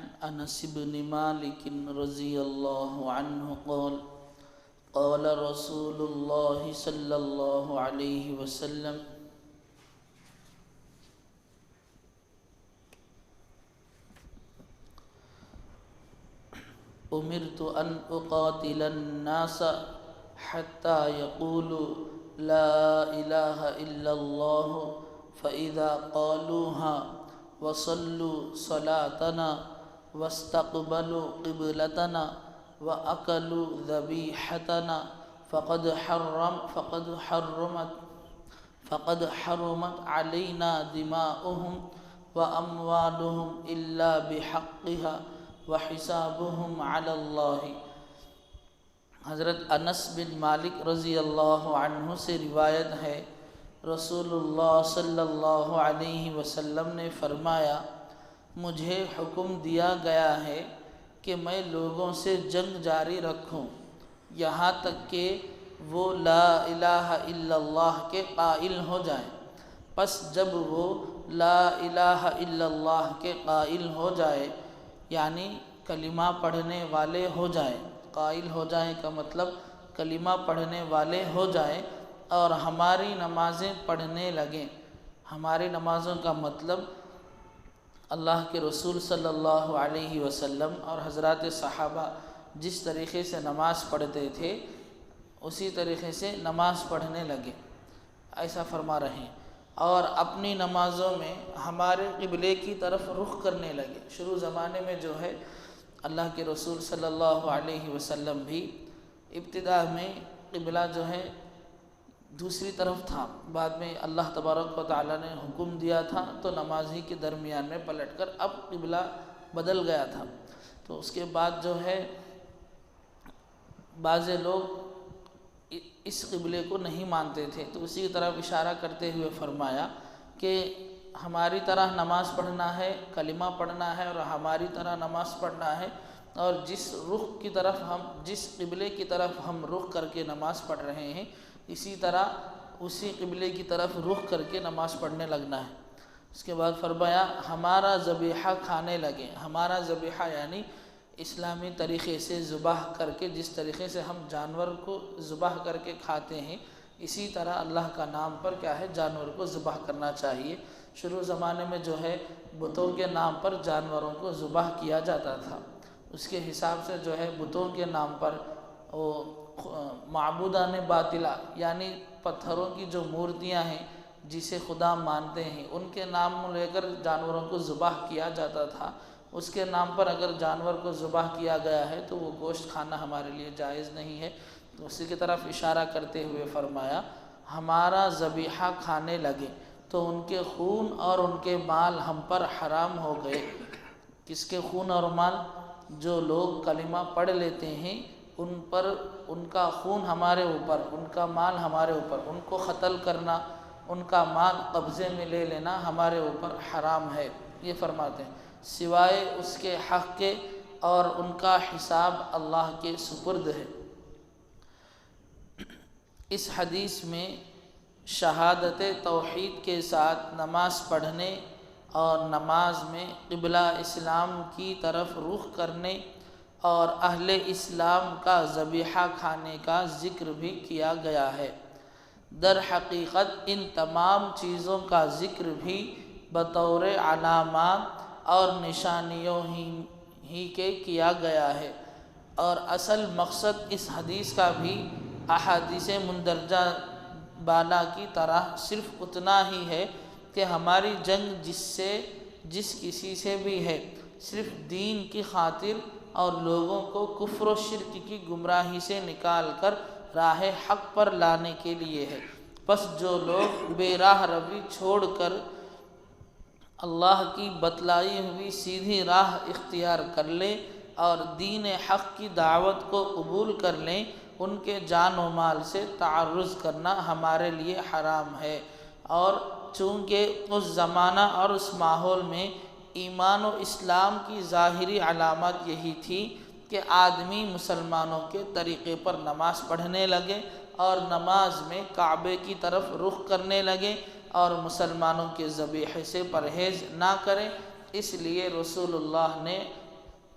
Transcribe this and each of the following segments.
عن انس بن مالك رضي الله عنه قال قال رسول الله صلى الله عليه وسلم أمرت أن أقاتل الناس حتى يقولوا لا إله إلا الله فإذا قالوها وصلوا صلاتنا واستقبلوا قبلتنا وأكلوا ذبيحتنا فقد حرمت علينا دماؤهم وأموالهم إلا بحقها وحسابهم على الله۔ حضرت انس بن مالک رضی اللہ عنہ سے روایت ہے، رسول اللہ صلی اللہ علیہ وسلم نے فرمایا، مجھے حکم دیا گیا ہے کہ میں لوگوں سے جنگ جاری رکھوں یہاں تک کہ وہ لا الہ الا اللہ کے قائل ہو جائیں۔ پس جب وہ لا الہ الا اللہ کے قائل ہو جائے، یعنی کلمہ پڑھنے والے ہو جائیں، قائل ہو جائیں کا مطلب کلمہ پڑھنے والے ہو جائیں اور ہماری نمازیں پڑھنے لگیں۔ ہماری نمازوں کا مطلب اللہ کے رسول صلی اللہ علیہ وسلم اور حضرات صحابہ جس طریقے سے نماز پڑھتے تھے اسی طریقے سے نماز پڑھنے لگے، ایسا فرما رہے ہیں، اور اپنی نمازوں میں ہمارے قبلے کی طرف رخ کرنے لگے۔ شروع زمانے میں جو ہے اللہ کے رسول صلی اللہ علیہ وسلم بھی ابتدا میں قبلہ جو ہے دوسری طرف تھا، بعد میں اللہ تبارک و تعالیٰ نے حکم دیا تھا تو نمازی کے درمیان میں پلٹ کر اب قبلہ بدل گیا تھا۔ تو اس کے بعد جو ہے بعض لوگ اس قبلے کو نہیں مانتے تھے، تو اسی طرف اشارہ کرتے ہوئے فرمایا کہ ہماری طرح نماز پڑھنا ہے، کلمہ پڑھنا ہے اور ہماری طرح نماز پڑھنا ہے، اور جس رخ کی طرف جس قبلے کی طرف ہم رخ کر کے نماز پڑھ رہے ہیں اسی طرح اسی قبلے کی طرف رخ کر کے نماز پڑھنے لگنا ہے۔ اس کے بعد فرمایا ہمارا ذبیحہ کھانے لگے۔ ہمارا ذبیحہ یعنی اسلامی طریقے سے ذبح کر کے، جس طریقے سے ہم جانور کو ذبح کر کے کھاتے ہیں اسی طرح اللہ کا نام پر کیا ہے، جانور کو ذبح کرنا چاہیے۔ شروع زمانے میں جو ہے بتوں کے نام پر جانوروں کو ذبح کیا جاتا تھا، اس کے حساب سے جو ہے بتوں کے نام پر وہ معبودان باطلہ یعنی پتھروں کی جو مورتیاں ہیں جسے خدا مانتے ہیں ان کے نام لے کر جانوروں کو ذبح کیا جاتا تھا۔ اس کے نام پر اگر جانور کو ذبح کیا گیا ہے تو وہ گوشت کھانا ہمارے لیے جائز نہیں ہے۔ تو اسی کی طرف اشارہ کرتے ہوئے فرمایا ہمارا ذبیحہ کھانے لگے تو ان کے خون اور ان کے مال ہم پر حرام ہو گئے۔ کس کے خون اور مال؟ جو لوگ کلمہ پڑھ لیتے ہیں ان پر، ان کا خون ہمارے اوپر، ان کا مال ہمارے اوپر، ان کو قتل کرنا، ان کا مال قبضے میں لے لینا ہمارے اوپر حرام ہے، یہ فرماتے ہیں، سوائے اس کے حق کے، اور ان کا حساب اللہ کے سپرد ہے۔ اس حدیث میں شہادت توحید کے ساتھ نماز پڑھنے اور نماز میں قبلہ اسلام کی طرف رخ کرنے اور اہل اسلام کا ذبیحہ کھانے کا ذکر بھی کیا گیا ہے۔ در حقیقت ان تمام چیزوں کا ذکر بھی بطور علامات اور نشانیوں ہی کے کیا گیا ہے، اور اصل مقصد اس حدیث کا بھی احادیث مندرجہ بالا کی طرح صرف اتنا ہی ہے کہ ہماری جنگ جس کسی سے بھی ہے صرف دین کی خاطر اور لوگوں کو کفر و شرک کی گمراہی سے نکال کر راہ حق پر لانے کے لیے ہے۔ پس جو لوگ بے راہ روی چھوڑ کر اللہ کی بتلائی ہوئی سیدھی راہ اختیار کر لیں اور دین حق کی دعوت کو قبول کر لیں، ان کے جان و مال سے تعرض کرنا ہمارے لیے حرام ہے۔ اور چونکہ اس زمانہ اور اس ماحول میں ایمان و اسلام کی ظاہری علامت یہی تھی کہ آدمی مسلمانوں کے طریقے پر نماز پڑھنے لگے اور نماز میں کعبے کی طرف رخ کرنے لگے اور مسلمانوں کے ذبیحے سے پرہیز نہ کریں، اس لیے رسول اللہ نے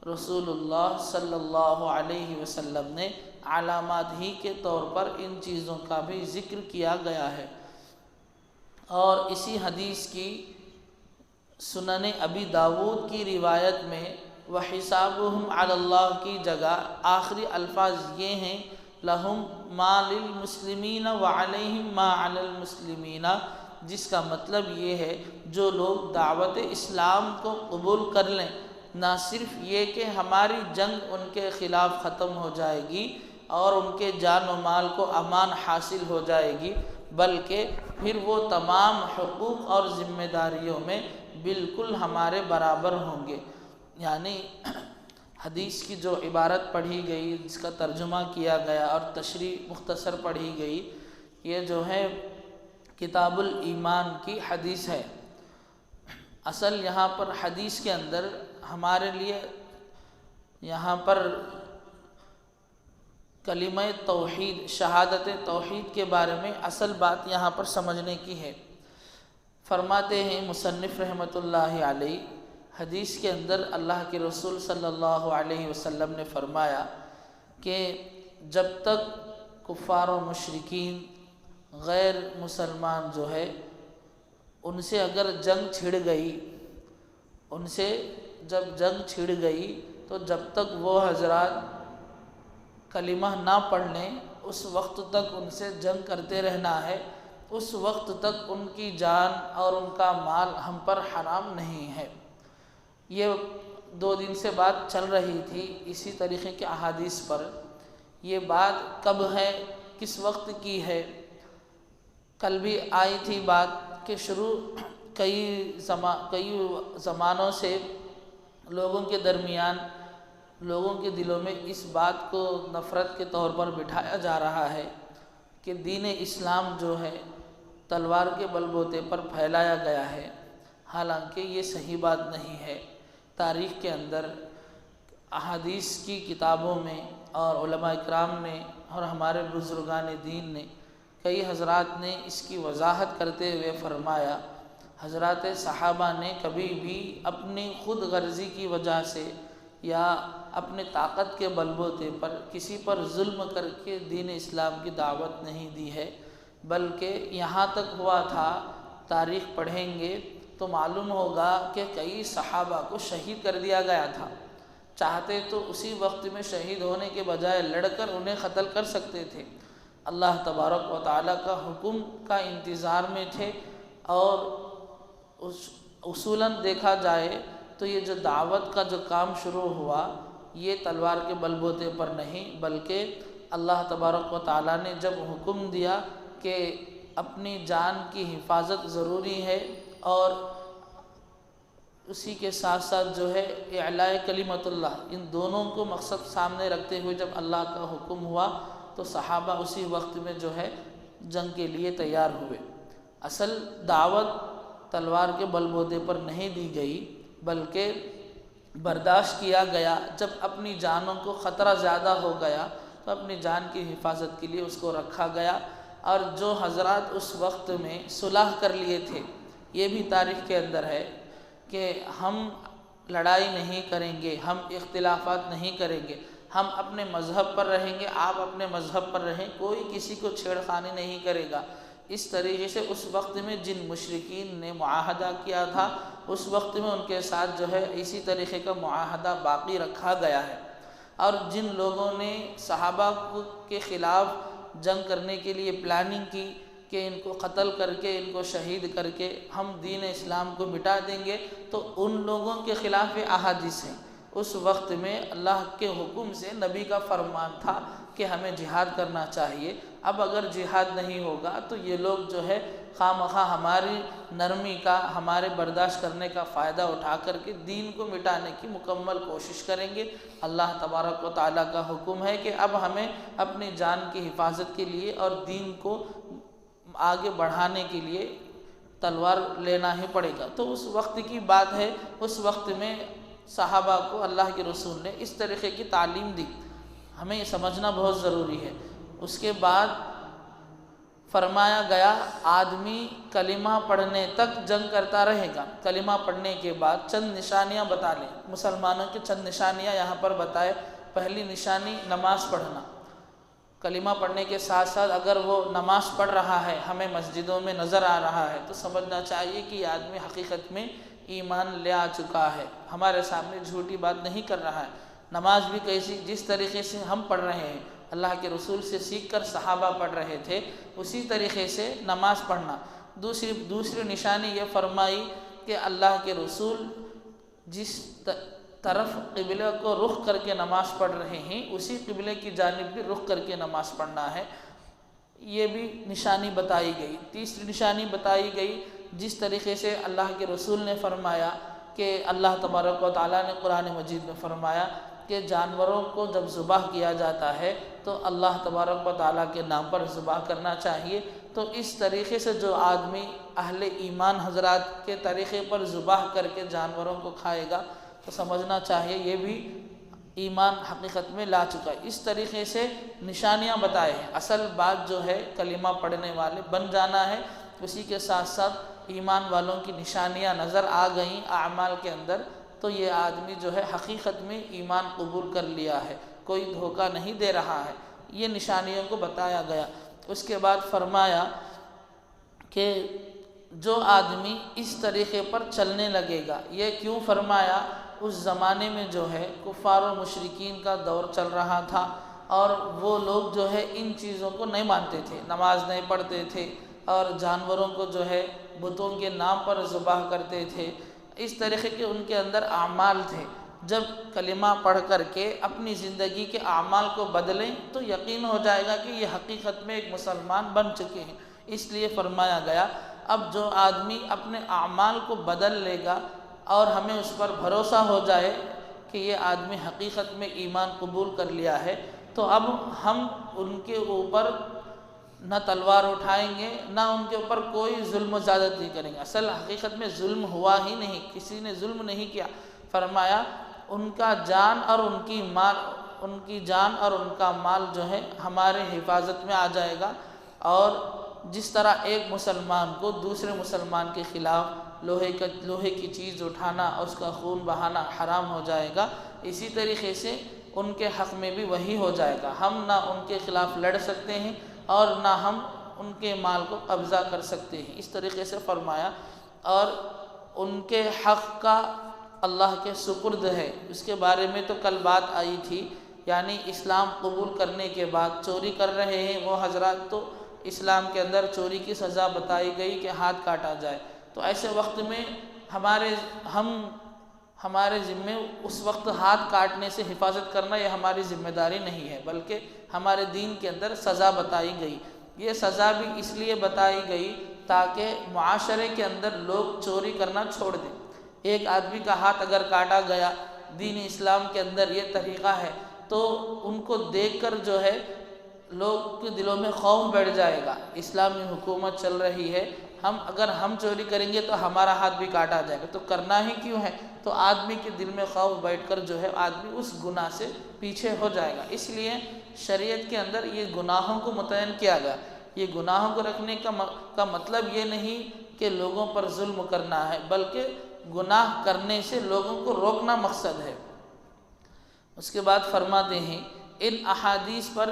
رسول اللہ صلی اللہ علیہ وسلم نے علامات ہی کے طور پر ان چیزوں کا بھی ذکر کیا گیا ہے۔ اور اسی حدیث کی سنن ابی داود کی روایت میں وَحِسَابُهُمْ عَلَى اللَّهِ کی جگہ آخری الفاظ یہ ہیں لَهُمْ مَا لِلْمُسْلِمِينَ وَعَلَيْهِمْ مَا عَلَى الْمُسْلِمِينَ، جس کا مطلب یہ ہے جو لوگ دعوت اسلام کو قبول کر لیں، نہ صرف یہ کہ ہماری جنگ ان کے خلاف ختم ہو جائے گی اور ان کے جان و مال کو امان حاصل ہو جائے گی، بلکہ پھر وہ تمام حقوق اور ذمہ داریوں میں بالکل ہمارے برابر ہوں گے۔ یعنی حدیث کی جو عبارت پڑھی گئی، جس کا ترجمہ کیا گیا اور تشریح مختصر پڑھی گئی، یہ جو ہے کتاب الایمان کی حدیث ہے۔ اصل یہاں پر حدیث کے اندر ہمارے لیے یہاں پر کلمہ توحید، شہادت توحید کے بارے میں اصل بات یہاں پر سمجھنے کی ہے۔ فرماتے ہیں مصنف رحمۃ اللہ علیہ، حدیث کے اندر اللہ کے رسول صلی اللہ علیہ وسلم نے فرمایا کہ جب تک کفار و مشرکین غیر مسلمان جو ہے ان سے اگر جنگ چھڑ گئی، ان سے جب جنگ چھڑ گئی تو جب تک وہ حضرات کلمہ نہ پڑھ لیں اس وقت تک ان سے جنگ کرتے رہنا ہے، اس وقت تک ان کی جان اور ان کا مال ہم پر حرام نہیں ہے۔ یہ 2 دن سے بات چل رہی تھی اسی طریقے کے احادیث پر۔ یہ بات کب ہے، کس وقت کی ہے؟ کل بھی آئی تھی بات کہ شروع کئی زمانوں سے لوگوں کے درمیان، لوگوں کے دلوں میں اس بات کو نفرت کے طور پر بٹھایا جا رہا ہے کہ دین اسلام جو ہے تلوار کے بل بوتے پر پھیلایا گیا ہے، حالانکہ یہ صحیح بات نہیں ہے۔ تاریخ کے اندر احادیث کی کتابوں میں اور علماء اکرام نے اور ہمارے بزرگان دین نے، کئی حضرات نے اس کی وضاحت کرتے ہوئے فرمایا، حضرات صحابہ نے کبھی بھی اپنی خود غرضی کی وجہ سے یا اپنے طاقت کے بل بوتے پر کسی پر ظلم کر کے دین اسلام کی دعوت نہیں دی ہے، بلکہ یہاں تک ہوا تھا، تاریخ پڑھیں گے تو معلوم ہوگا کہ کئی صحابہ کو شہید کر دیا گیا تھا۔ چاہتے تو اسی وقت میں شہید ہونے کے بجائے لڑ کر انہیں قتل کر سکتے تھے، اللہ تبارک و تعالیٰ کا حکم کا انتظار میں تھے۔ اور اصولاً دیکھا جائے تو یہ جو دعوت کا جو کام شروع ہوا یہ تلوار کے بل بوتے پر نہیں، بلکہ اللہ تبارک و تعالیٰ نے جب حکم دیا کہ اپنی جان کی حفاظت ضروری ہے اور اسی کے ساتھ ساتھ جو ہے اعلاء کلمت اللہ، ان دونوں کو مقصد سامنے رکھتے ہوئے جب اللہ کا حکم ہوا تو صحابہ اسی وقت میں جو ہے جنگ کے لیے تیار ہوئے۔ اصل دعوت تلوار کے بل بوتے پر نہیں دی گئی، بلکہ برداشت کیا گیا۔ جب اپنی جانوں کو خطرہ زیادہ ہو گیا تو اپنی جان کی حفاظت کے لیے اس کو رکھا گیا۔ اور جو حضرات اس وقت میں صلح کر لیے تھے، یہ بھی تاریخ کے اندر ہے کہ ہم لڑائی نہیں کریں گے، ہم اختلافات نہیں کریں گے، ہم اپنے مذہب پر رہیں گے، آپ اپنے مذہب پر رہیں، کوئی کسی کو چھیڑ خانی نہیں کرے گا۔ اس طریقے سے اس وقت میں جن مشرکین نے معاہدہ کیا تھا اس وقت میں ان کے ساتھ جو ہے اسی طریقے کا معاہدہ باقی رکھا گیا ہے۔ اور جن لوگوں نے صحابہ کے خلاف جنگ کرنے کے لیے پلاننگ کی کہ ان کو قتل کر کے، ان کو شہید کر کے ہم دین اسلام کو مٹا دیں گے، تو ان لوگوں کے خلاف احادیث ہیں۔ اس وقت میں اللہ کے حکم سے نبی کا فرمان تھا کہ ہمیں جہاد کرنا چاہیے۔ اب اگر جہاد نہیں ہوگا تو یہ لوگ جو ہے خواہ مخواہ ہماری نرمی کا، ہمارے برداشت کرنے کا فائدہ اٹھا کر کے دین کو مٹانے کی مکمل کوشش کریں گے۔ اللہ تبارک و تعالیٰ کا حکم ہے کہ اب ہمیں اپنی جان کی حفاظت کے لیے اور دین کو آگے بڑھانے کے لیے تلوار لینا ہی پڑے گا۔ تو اس وقت کی بات ہے، اس وقت میں صحابہ کو اللہ کے رسول نے اس طریقے کی تعلیم دی، ہمیں یہ سمجھنا بہت ضروری ہے۔ اس کے بعد فرمایا گیا آدمی کلمہ پڑھنے تک جنگ کرتا رہے گا، کلمہ پڑھنے کے بعد چند نشانیاں بتا لیں، مسلمانوں کی چند نشانیاں یہاں پر بتائے۔ پہلی نشانی نماز پڑھنا، کلمہ پڑھنے کے ساتھ ساتھ اگر وہ نماز پڑھ رہا ہے، ہمیں مسجدوں میں نظر آ رہا ہے، تو سمجھنا چاہیے کہ یہ آدمی حقیقت میں ایمان لے آ چکا ہے، ہمارے سامنے جھوٹی بات نہیں کر رہا ہے۔ نماز بھی کیسی، جس طریقے سے ہم پڑھ رہے ہیں، اللہ کے رسول سے سیکھ کر صحابہ پڑھ رہے تھے، اسی طریقے سے نماز پڑھنا۔ دوسری نشانی یہ فرمائی کہ اللہ کے رسول جس طرف قبلے کو رخ کر کے نماز پڑھ رہے ہیں، اسی قبلے کی جانب بھی رخ کر کے نماز پڑھنا ہے، یہ بھی نشانی بتائی گئی۔ تیسری نشانی بتائی گئی، جس طریقے سے اللہ کے رسول نے فرمایا کہ اللہ تبارک و تعالیٰ نے قرآن مجید میں فرمایا کہ جانوروں کو جب ذبح کیا جاتا ہے تو اللہ تبارک و تعالیٰ کے نام پر ذبح کرنا چاہیے۔ تو اس طریقے سے جو آدمی اہل ایمان حضرات کے طریقے پر ذبح کر کے جانوروں کو کھائے گا تو سمجھنا چاہیے یہ بھی ایمان حقیقت میں لا چکا ہے۔ اس طریقے سے نشانیاں بتائے ہیں۔ اصل بات جو ہے کلمہ پڑھنے والے بن جانا ہے، اسی کے ساتھ ساتھ ایمان والوں کی نشانیاں نظر آ گئیں اعمال کے اندر، تو یہ آدمی جو ہے حقیقت میں ایمان قبول کر لیا ہے، کوئی دھوکہ نہیں دے رہا ہے۔ یہ نشانیوں کو بتایا گیا۔ اس کے بعد فرمایا کہ جو آدمی اس طریقے پر چلنے لگے گا، یہ کیوں فرمایا؟ اس زمانے میں جو ہے کفار و مشرکین کا دور چل رہا تھا، اور وہ لوگ جو ہے ان چیزوں کو نہیں مانتے تھے، نماز نہیں پڑھتے تھے، اور جانوروں کو جو ہے بتوں کے نام پر ذبح کرتے تھے۔ اس طریقے کے ان کے اندر اعمال تھے۔ جب کلمہ پڑھ کر کے اپنی زندگی کے اعمال کو بدلیں تو یقین ہو جائے گا کہ یہ حقیقت میں ایک مسلمان بن چکے ہیں۔ اس لیے فرمایا گیا اب جو آدمی اپنے اعمال کو بدل لے گا اور ہمیں اس پر بھروسہ ہو جائے کہ یہ آدمی حقیقت میں ایمان قبول کر لیا ہے، تو اب ہم ان کے اوپر نہ تلوار اٹھائیں گے، نہ ان کے اوپر کوئی ظلم و زیادتی کریں گے۔ اصل حقیقت میں ظلم ہوا ہی نہیں، کسی نے ظلم نہیں کیا۔ فرمایا ان کا جان اور ان کی جان اور ان کا مال جو ہے ہمارے حفاظت میں آ جائے گا، اور جس طرح ایک مسلمان کو دوسرے مسلمان کے خلاف لوہے کی چیز اٹھانا اور اس کا خون بہانا حرام ہو جائے گا، اسی طریقے سے ان کے حق میں بھی وہی ہو جائے گا۔ ہم نہ ان کے خلاف لڑ سکتے ہیں اور نہ ہم ان کے مال کو قبضہ کر سکتے ہیں، اس طریقے سے فرمایا۔ اور ان کے حق کا اللہ کے سپرد ہے، اس کے بارے میں تو کل بات آئی تھی، یعنی اسلام قبول کرنے کے بعد چوری کر رہے ہیں وہ حضرات، تو اسلام کے اندر چوری کی سزا بتائی گئی کہ ہاتھ کاٹا جائے۔ تو ایسے وقت میں ہمارے ذمے اس وقت ہاتھ کاٹنے سے حفاظت کرنا یہ ہماری ذمہ داری نہیں ہے، بلکہ ہمارے دین کے اندر سزا بتائی گئی۔ یہ سزا بھی اس لیے بتائی گئی تاکہ معاشرے کے اندر لوگ چوری کرنا چھوڑ دیں۔ ایک آدمی کا ہاتھ اگر کاٹا گیا، دین اسلام کے اندر یہ طریقہ ہے، تو ان کو دیکھ کر جو ہے لوگ کے دلوں میں خوف بیٹھ جائے گا، اسلامی حکومت چل رہی ہے، اگر ہم چوری کریں گے تو ہمارا ہاتھ بھی کاٹا جائے گا، تو کرنا ہی کیوں ہے؟ تو آدمی کے دل میں خوف بیٹھ کر جو ہے آدمی اس گناہ سے پیچھے ہو جائے گا۔ اس لیے شریعت کے اندر یہ گناہوں کو متعین کیا گیا۔ یہ گناہوں کو رکھنے کا مطلب یہ نہیں کہ لوگوں پر ظلم کرنا ہے، بلکہ گناہ کرنے سے لوگوں کو روکنا مقصد ہے۔ اس کے بعد فرماتے ہیں ان احادیث پر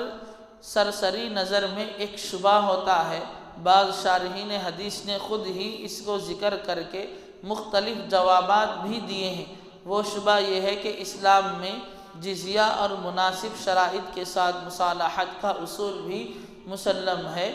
سرسری نظر میں ایک شبہ ہوتا ہے، بعض شارحین حدیث نے خود ہی اس کو ذکر کر کے مختلف جوابات بھی دیے ہیں۔ وہ شبہ یہ ہے کہ اسلام میں جزیہ اور مناسب شرائط کے ساتھ مصالحت کا اصول بھی مسلم ہے،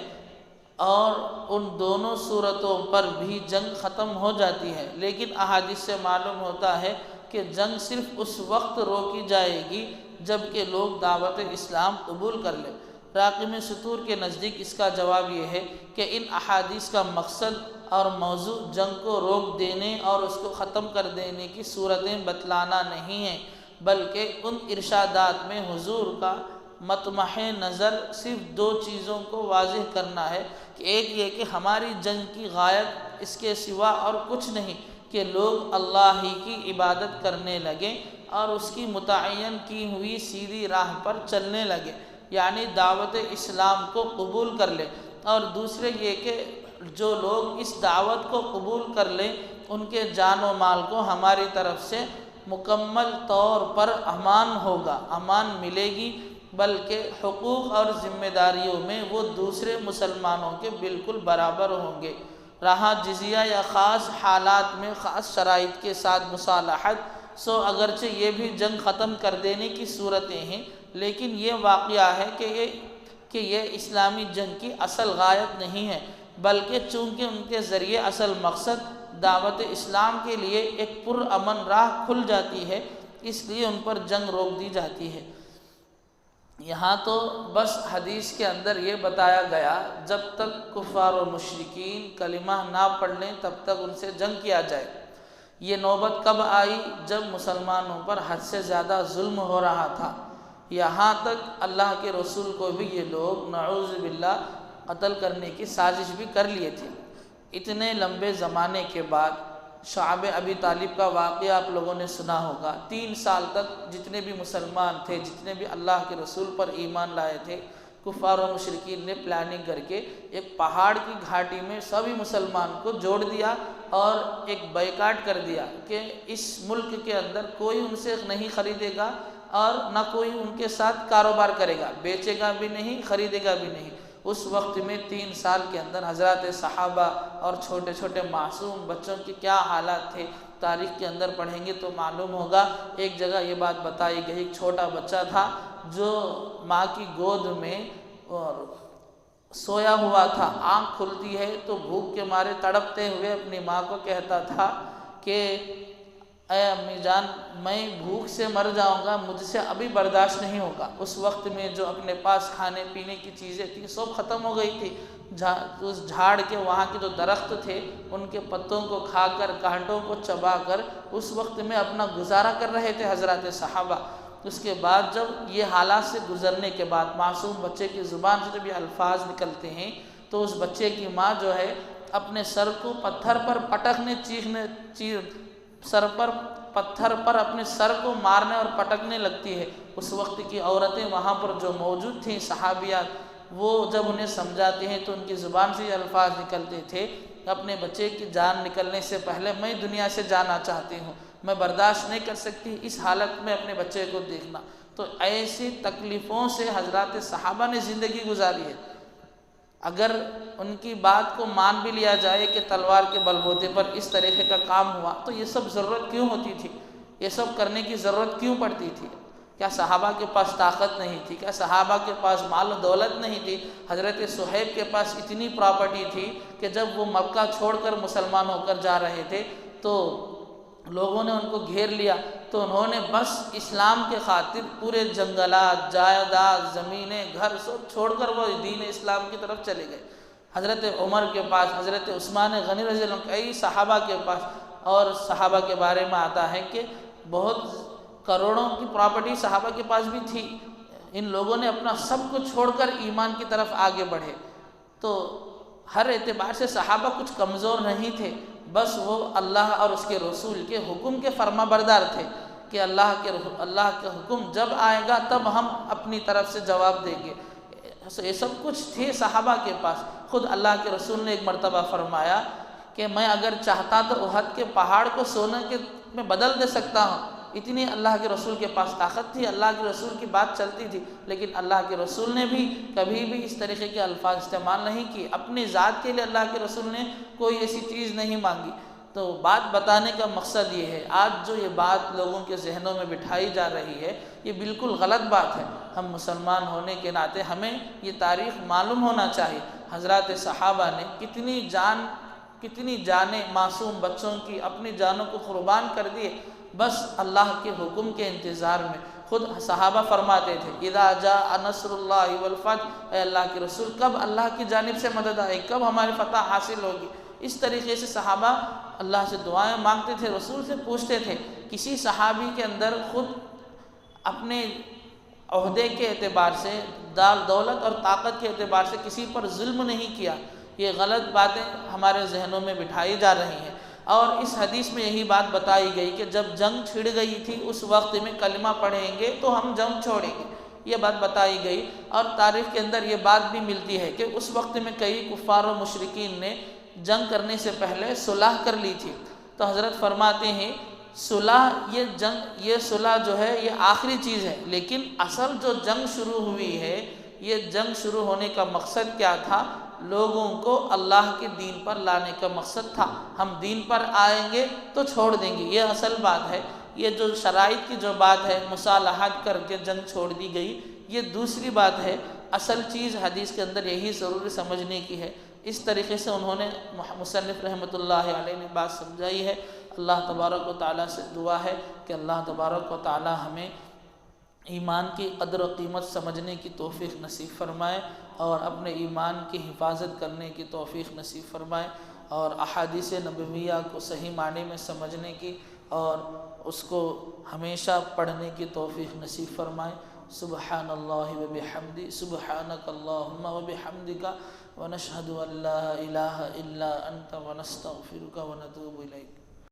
اور ان دونوں صورتوں پر بھی جنگ ختم ہو جاتی ہے، لیکن احادیث سے معلوم ہوتا ہے کہ جنگ صرف اس وقت روکی جائے گی جب کہ لوگ دعوت اسلام قبول کر لیں۔ راقم سطور کے نزدیک اس کا جواب یہ ہے کہ ان احادیث کا مقصد اور موضوع جنگ کو روک دینے اور اس کو ختم کر دینے کی صورتیں بتلانا نہیں ہیں، بلکہ ان ارشادات میں حضور کا مطمح نظر صرف دو چیزوں کو واضح کرنا ہے، کہ ایک یہ کہ ہماری جنگ کی غایت اس کے سوا اور کچھ نہیں کہ لوگ اللہ ہی کی عبادت کرنے لگیں اور اس کی متعین کی ہوئی سیدھی راہ پر چلنے لگے، یعنی دعوت اسلام کو قبول کر لے۔ اور دوسرے یہ کہ جو لوگ اس دعوت کو قبول کر لیں ان کے جان و مال کو ہماری طرف سے مکمل طور پر امان ہوگا، امان ملے گی، بلکہ حقوق اور ذمہ داریوں میں وہ دوسرے مسلمانوں کے بالکل برابر ہوں گے۔ رہا جزیہ یا خاص حالات میں خاص شرائط کے ساتھ مصالحت، سو اگرچہ یہ بھی جنگ ختم کر دینے کی صورتیں ہیں، لیکن یہ واقعہ ہے کہ یہ اسلامی جنگ کی اصل غایت نہیں ہے، بلکہ چونکہ ان کے ذریعے اصل مقصد دعوت اسلام کے لیے ایک پرامن راہ کھل جاتی ہے، اس لیے ان پر جنگ روک دی جاتی ہے۔ یہاں تو بس حدیث کے اندر یہ بتایا گیا جب تک کفار و مشرکین کلمہ نہ پڑھ لیں تب تک ان سے جنگ کیا جائے۔ یہ نوبت کب آئی؟ جب مسلمانوں پر حد سے زیادہ ظلم ہو رہا تھا، یہاں تک اللہ کے رسول کو بھی یہ لوگ نعوذ باللہ قتل کرنے کی سازش بھی کر لیے تھے۔ اتنے لمبے زمانے کے بعد شعب ابی طالب کا واقعہ آپ لوگوں نے سنا ہوگا۔ 3 سال تک جتنے بھی مسلمان تھے، جتنے بھی اللہ کے رسول پر ایمان لائے تھے، کفار و مشرکین نے پلاننگ کر کے ایک پہاڑ کی گھاٹی میں سبھی مسلمان کو جوڑ دیا اور ایک بائیکاٹ کر دیا کہ اس ملک کے اندر کوئی ان سے نہیں خریدے گا اور نہ کوئی ان کے ساتھ کاروبار کرے گا، بیچے گا بھی نہیں، خریدے گا بھی نہیں۔ اس وقت میں 3 سال کے اندر حضرات صحابہ اور چھوٹے چھوٹے معصوم بچوں کی کیا حالات تھے، تاریخ کے اندر پڑھیں گے تو معلوم ہوگا۔ ایک جگہ یہ بات بتائی گئی، ایک چھوٹا بچہ تھا جو ماں کی گود میں سویا ہوا تھا، آنکھ کھلتی ہے تو بھوک کے مارے تڑپتے ہوئے اپنی ماں کو کہتا تھا کہ اے امی جان، میں بھوک سے مر جاؤں گا، مجھ سے ابھی برداشت نہیں ہوگا۔ اس وقت میں جو اپنے پاس کھانے پینے کی چیزیں تھیں سب ختم ہو گئی تھی۔ اس جھاڑ کے وہاں کے جو درخت تھے ان کے پتوں کو کھا کر، کانٹوں کو چبا کر اس وقت میں اپنا گزارا کر رہے تھے حضرات صحابہ۔ اس کے بعد جب یہ حالات سے گزرنے کے بعد معصوم بچے کی زبان سے جب یہ الفاظ نکلتے ہیں تو اس بچے کی ماں جو ہے اپنے سر کو پتھر پر پٹکنے پتھر پر اپنے سر کو مارنے اور پٹکنے لگتی ہے۔ اس وقت کی عورتیں وہاں پر جو موجود تھیں صحابیات، وہ جب انہیں سمجھاتے ہیں تو ان کی زبان سے یہ الفاظ نکلتے تھے، اپنے بچے کی جان نکلنے سے پہلے میں دنیا سے جانا چاہتی ہوں، میں برداشت نہیں کر سکتی اس حالت میں اپنے بچے کو دیکھنا۔ تو ایسی تکلیفوں سے حضرات صحابہ نے زندگی گزاری ہے۔ اگر ان کی بات کو مان بھی لیا جائے کہ تلوار کے بل بوتے پر اس طریقے کا کام ہوا تو یہ سب ضرورت کیوں ہوتی تھی؟ یہ سب کرنے کی ضرورت کیوں پڑتی تھی؟ کیا صحابہ کے پاس طاقت نہیں تھی؟ کیا صحابہ کے پاس مال و دولت نہیں تھی؟ حضرت صہیب کے پاس اتنی پراپرٹی تھی کہ جب وہ مکہ چھوڑ کر مسلمان ہو کر جا رہے تھے تو لوگوں نے ان کو گھیر لیا، تو انہوں نے بس اسلام کے خاطر پورے جنگلات، جائیداد، زمینیں، گھر سب چھوڑ کر وہ دین اسلام کی طرف چلے گئے۔ حضرت عمر کے پاس، حضرت عثمان غنی رضی اللہ عنہ، کئی صحابہ کے پاس، اور صحابہ کے بارے میں آتا ہے کہ بہت کروڑوں کی پراپرٹی صحابہ کے پاس بھی تھی۔ ان لوگوں نے اپنا سب کچھ چھوڑ کر ایمان کی طرف آگے بڑھے۔ تو ہر اعتبار سے صحابہ کچھ کمزور نہیں تھے، بس وہ اللہ اور اس کے رسول کے حکم کے فرما بردار تھے کہ اللہ کے حکم جب آئے گا تب ہم اپنی طرف سے جواب دیں گے۔ یہ سب کچھ تھے صحابہ کے پاس۔ خود اللہ کے رسول نے ایک مرتبہ فرمایا کہ میں اگر چاہتا تو احد کے پہاڑ کو سونے کے میں بدل دے سکتا ہوں۔ اتنی اللہ کے رسول کے پاس طاقت تھی، اللہ کے رسول کی بات چلتی تھی، لیکن اللہ کے رسول نے بھی کبھی بھی اس طریقے کے الفاظ استعمال نہیں کیے۔ اپنی ذات کے لیے اللہ کے رسول نے کوئی ایسی چیز نہیں مانگی۔ تو بات بتانے کا مقصد یہ ہے، آج جو یہ بات لوگوں کے ذہنوں میں بٹھائی جا رہی ہے یہ بالکل غلط بات ہے۔ ہم مسلمان ہونے کے ناطے ہمیں یہ تاریخ معلوم ہونا چاہیے۔ حضرات صحابہ نے کتنی جانیں معصوم بچوں کی اپنی جانوں کو قربان کر دیے، بس اللہ کے حکم کے انتظار میں۔ خود صحابہ فرماتے تھے اذا جاء نصر اللہ والفتح، اے اللہ کے رسول کب اللہ کی جانب سے مدد آئے، کب ہماری فتح حاصل ہوگی۔ اس طریقے سے صحابہ اللہ سے دعائیں مانگتے تھے، رسول سے پوچھتے تھے۔ کسی صحابی کے اندر خود اپنے عہدے کے اعتبار سے، دولت اور طاقت کے اعتبار سے کسی پر ظلم نہیں کیا۔ یہ غلط باتیں ہمارے ذہنوں میں بٹھائی جا رہی ہیں، اور اس حدیث میں یہی بات بتائی گئی کہ جب جنگ چھڑ گئی تھی اس وقت میں کلمہ پڑھیں گے تو ہم جنگ چھوڑیں گے۔ یہ بات بتائی گئی۔ اور تاریخ کے اندر یہ بات بھی ملتی ہے کہ اس وقت میں کئی کفار و مشرکین نے جنگ کرنے سے پہلے صلح کر لی تھی۔ تو حضرت فرماتے ہیں صلح یہ صلح جو ہے یہ آخری چیز ہے، لیکن اصل جو جنگ شروع ہوئی ہے، یہ جنگ شروع ہونے کا مقصد کیا تھا؟ لوگوں کو اللہ کے دین پر لانے کا مقصد تھا۔ ہم دین پر آئیں گے تو چھوڑ دیں گے، یہ اصل بات ہے۔ یہ جو شرائط کی جو بات ہے، مصالحت کر کے جنگ چھوڑ دی گئی، یہ دوسری بات ہے۔ اصل چیز حدیث کے اندر یہی ضروری سمجھنے کی ہے۔ اس طریقے سے انہوں نے مصنف رحمۃ اللہ علیہ نے بات سمجھائی ہے۔ اللہ تبارک و تعالیٰ سے دعا ہے کہ اللہ تبارک و تعالیٰ ہمیں ایمان کی قدر و قیمت سمجھنے کی توفیق نصیب فرمائے، اور اپنے ایمان کی حفاظت کرنے کی توفیق نصیب فرمائے، اور احادیث نبویہ کو صحیح معنی میں سمجھنے کی اور اس کو ہمیشہ پڑھنے کی توفیق نصیب فرمائے۔ سبحان اللہ و بحمدہ، سبحانک اللہم و بحمدک، ونشہد ان لا الہ الا انت ونستغفرک ونتوب الیک۔